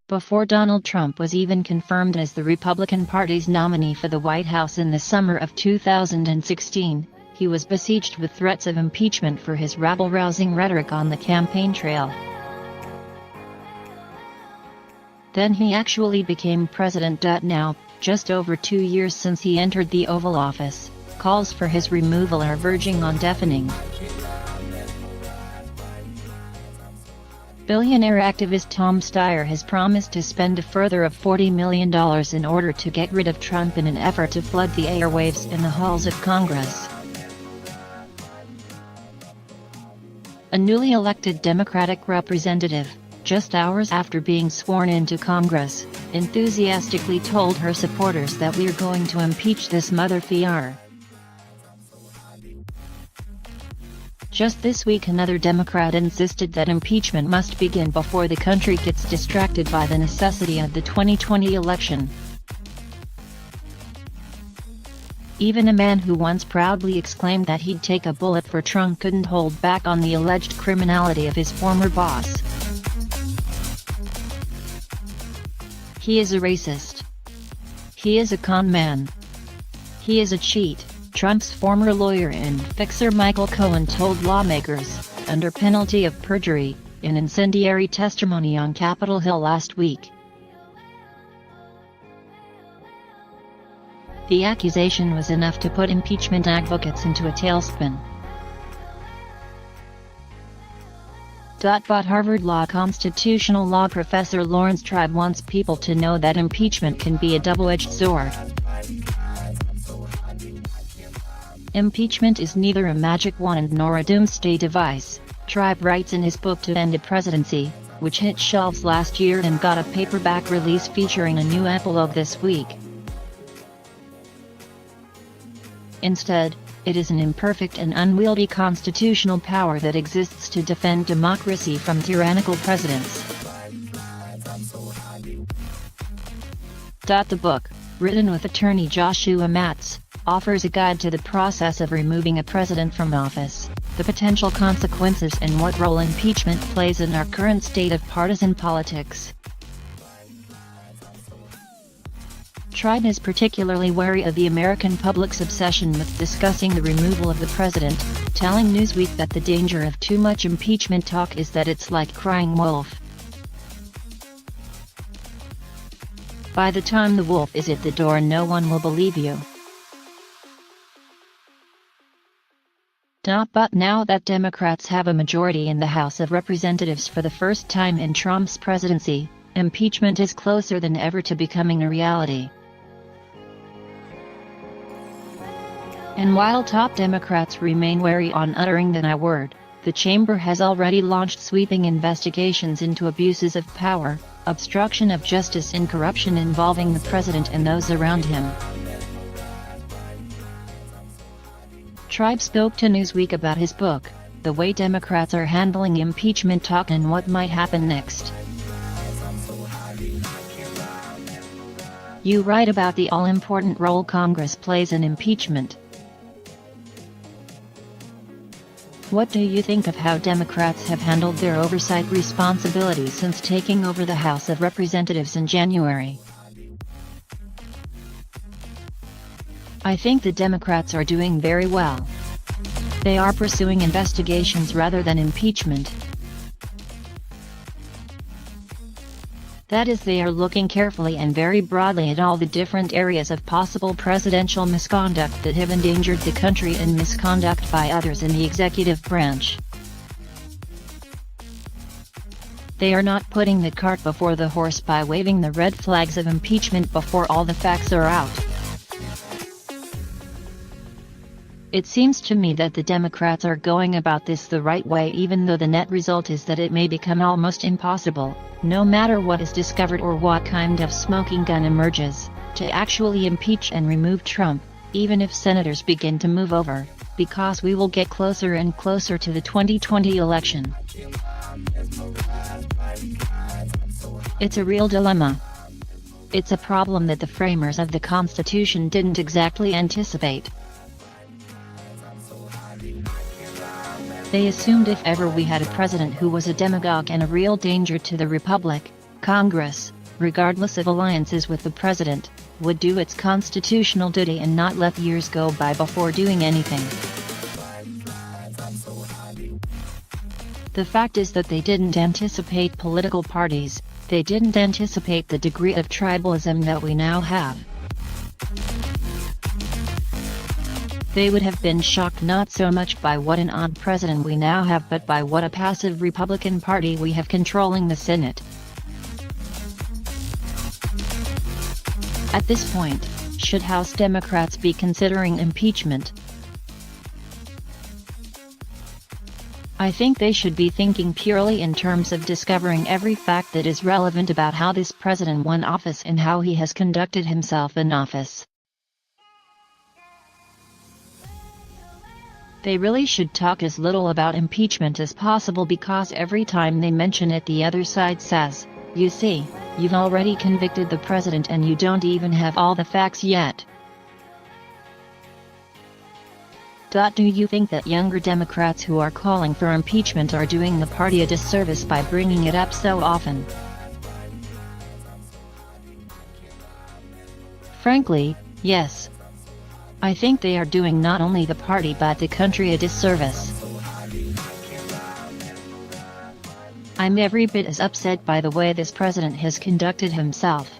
Before Donald Trump was even confirmed as the Republican Party's nominee for the White House in the summer of 2016, he was besieged with threats of impeachment for his rabble-rousing rhetoric on the campaign trail. Then he actually became president. Now, just over 2 years since he entered the Oval Office, calls for his removal are verging on deafening. Billionaire activist Tom Steyer has promised to spend a further $40 million in order to get rid of Trump in an effort to flood the airwaves in the halls of Congress. A newly elected Democratic representative, just hours after being sworn into Congress, enthusiastically told her supporters that "We're going to impeach this mother-f***er." Just this week, another Democrat insisted that impeachment must begin before the country gets distracted by the necessity of the 2020 election. Even a man who once proudly exclaimed that he'd take a bullet for Trump couldn't hold back on the alleged criminality of his former boss. He is a racist. He is a con man. He is a cheat, Trump's former lawyer and fixer Michael Cohen told lawmakers, under penalty of perjury, in incendiary testimony on Capitol Hill last week. The accusation was enough to put impeachment advocates into a tailspin. But Harvard Law constitutional law professor Lawrence Tribe wants people to know that impeachment can be a double-edged sword. Impeachment is neither a magic wand nor a doomsday device, Tribe writes in his book To End a Presidency, which hit shelves last year and got a paperback release featuring a new epilogue this week. Instead, it is an imperfect and unwieldy constitutional power that exists to defend democracy from tyrannical presidents. The book, written with attorney Joshua Matz, offers a guide to the process of removing a president from office, the potential consequences and what role impeachment plays in our current state of partisan politics. Tribe is particularly wary of the American public's obsession with discussing the removal of the president, telling Newsweek that the danger of too much impeachment talk is that it's like crying wolf. By the time the wolf is at the door, no one will believe you. But now that Democrats have a majority in the House of Representatives for the first time in Trump's presidency, impeachment is closer than ever to becoming a reality. And while top Democrats remain wary on uttering the N word, the chamber has already launched sweeping investigations into abuses of power, obstruction of justice and corruption involving the president and those around him. Tribe spoke to Newsweek about his book, The Way Democrats Are Handling Impeachment Talk and What Might Happen Next. You write about the all-important role Congress plays in impeachment. What do you think of how Democrats have handled their oversight responsibilities since taking over the House of Representatives in January? I think the Democrats are doing very well. They are pursuing investigations rather than impeachment. That is, they are looking carefully and very broadly at all the different areas of possible presidential misconduct that have endangered the country and misconduct by others in the executive branch. They are not putting the cart before the horse by waving the red flags of impeachment before all the facts are out. It seems to me that the Democrats are going about this the right way, even though the net result is that it may become almost impossible, no matter what is discovered or what kind of smoking gun emerges, to actually impeach and remove Trump, even if senators begin to move over, because we will get closer and closer to the 2020 election. It's a real dilemma. It's a problem that the framers of the Constitution didn't exactly anticipate. They assumed if ever we had a president who was a demagogue and a real danger to the Republic, Congress, regardless of alliances with the president, would do its constitutional duty and not let years go by before doing anything. The fact is that they didn't anticipate political parties, they didn't anticipate the degree of tribalism that we now have. They would have been shocked not so much by what an odd president we now have but by what a passive Republican Party we have controlling the Senate. At this point, should House Democrats be considering impeachment? I think they should be thinking purely in terms of discovering every fact that is relevant about how this president won office and how he has conducted himself in office. They really should talk as little about impeachment as possible because every time they mention it the other side says, "You see, you've already convicted the president and you don't even have all the facts yet." Do you think that younger Democrats who are calling for impeachment are doing the party a disservice by bringing it up so often? Frankly, yes. I think they are doing not only the party but the country a disservice. I'm every bit as upset by the way this president has conducted himself.